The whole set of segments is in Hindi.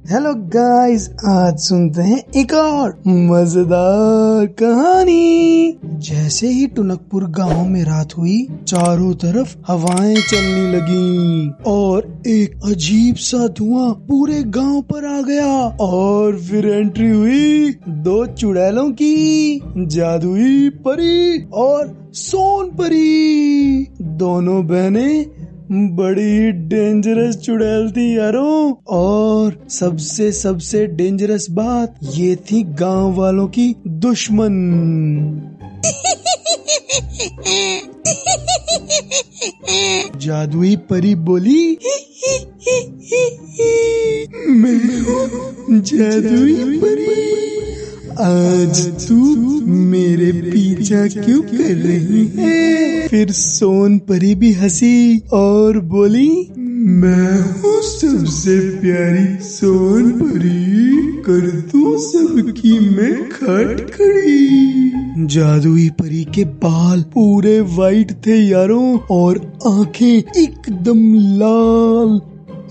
हेलो गाइस, आज सुनते हैं एक और मजेदार कहानी। जैसे ही टुनकपुर गांव में रात हुई, चारों तरफ हवाएं चलने लगी और एक अजीब सा धुआं पूरे गांव पर आ गया। और फिर एंट्री हुई दो चुड़ैलों की, जादुई परी और सोन परी। दोनों बहनें बड़ी डेंजरस चुड़ैल थी यारों। और सबसे डेंजरस बात ये थी गांव वालों की दुश्मन। जादुई परी बोली, मैं हूँ जादुई परी, आज तू मेरे पीछा क्यों कर रही है? फिर सोन परी भी हंसी और बोली, मैं हूँ सबसे प्यारी सोन परी, कर दूं सबकी मैं खटखड़ी। जादुई परी के बाल पूरे वाइट थे यारों और आंखें एकदम लाल।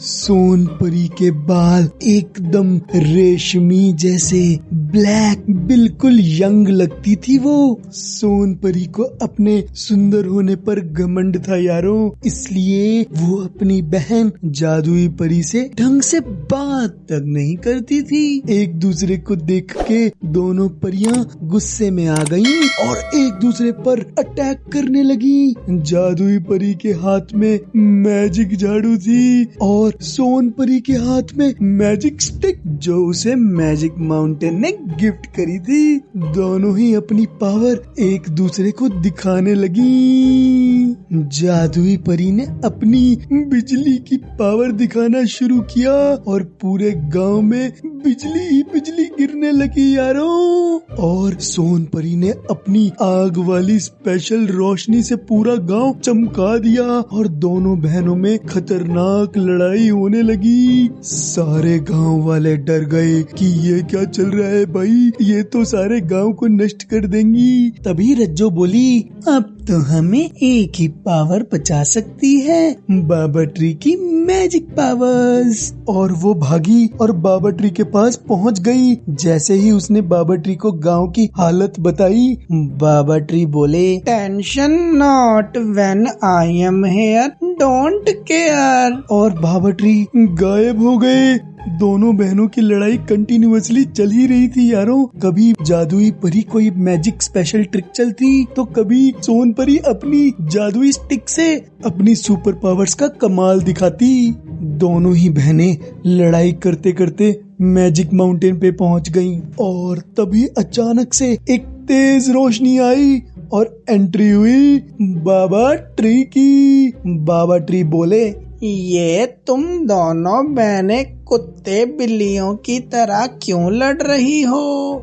सोन परी के बाल एकदम रेशमी जैसे ब्लैक, बिल्कुल यंग लगती थी वो। सोन परी को अपने सुंदर होने पर घमंड था यारों, इसलिए वो अपनी बहन जादुई परी से ढंग से बात तक नहीं करती थी। एक दूसरे को देख के दोनों परियां गुस्से में आ गईं और एक दूसरे पर अटैक करने लगी। जादुई परी के हाथ में मैजिक झाड़ू थी और सोन परी के हाथ में मैजिक स्टिक, जो उसे मैजिक माउंटेन ने गिफ्ट करी थी। दोनों ही अपनी पावर एक दूसरे को दिखाने लगी। जादुई परी ने अपनी बिजली की पावर दिखाना शुरू किया और पूरे गांव में बिजली ही बिजली गिरने लगी यारों। और सोन परी ने अपनी आग वाली स्पेशल रोशनी से पूरा गांव चमका दिया और दोनों बहनों में खतरनाक लड़ाई होने लगी। सारे गांव वाले डर गए कि ये क्या चल रहा है भाई, ये तो सारे गांव को नष्ट कर देंगी। तभी रज्जो बोली, अब तो हमें एक ही पावर बचा सकती है, बाबा ट्री की मैजिक पावर्स। और वो भागी और बाबा ट्री के पास पहुंच गई। जैसे ही उसने बाबा ट्री को गांव की हालत बताई, बाबा ट्री बोले, tension not when I am here, don't care. और बाबा ट्री गायब हो गए। दोनों बहनों की लड़ाई कंटिन्यूअसली चल ही रही थी यारों। कभी जादुई परी कोई मैजिक स्पेशल ट्रिक चलती तो कभी सोन परी अपनी जादुई स्टिक से अपनी सुपर पावर्स का कमाल दिखाती। दोनों ही बहनें लड़ाई करते करते मैजिक माउंटेन पे पहुंच गईं और तभी अचानक से एक तेज रोशनी आई और एंट्री हुई बाबा ट्री की। बाबा ट्री बोले, ये तुम दोनों बहनें कुत्ते बिल्लियों की तरह क्यों लड़ रही हो?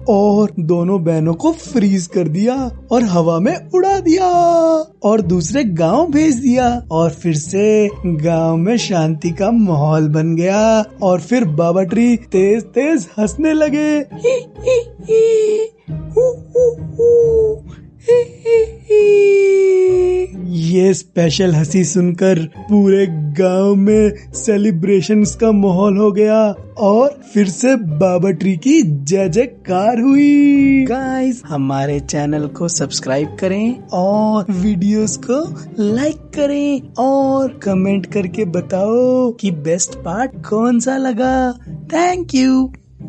और दोनों बहनों को फ्रीज कर दिया और हवा में उड़ा दिया और दूसरे गांव भेज दिया। और फिर से गांव में शांति का माहौल बन गया। और फिर बाबा ट्री तेज तेज हंसने लगे। ही ही ही, हु हु हु, ही ही ही। ये स्पेशल हंसी सुनकर पूरे गांव में सेलिब्रेशंस का माहौल हो गया और फिर से बाबा ट्री की जय जयकार हुई। गाइस, हमारे चैनल को सब्सक्राइब करें और वीडियोस को लाइक करें और कमेंट करके बताओ कि बेस्ट पार्ट कौन सा लगा। Thank you.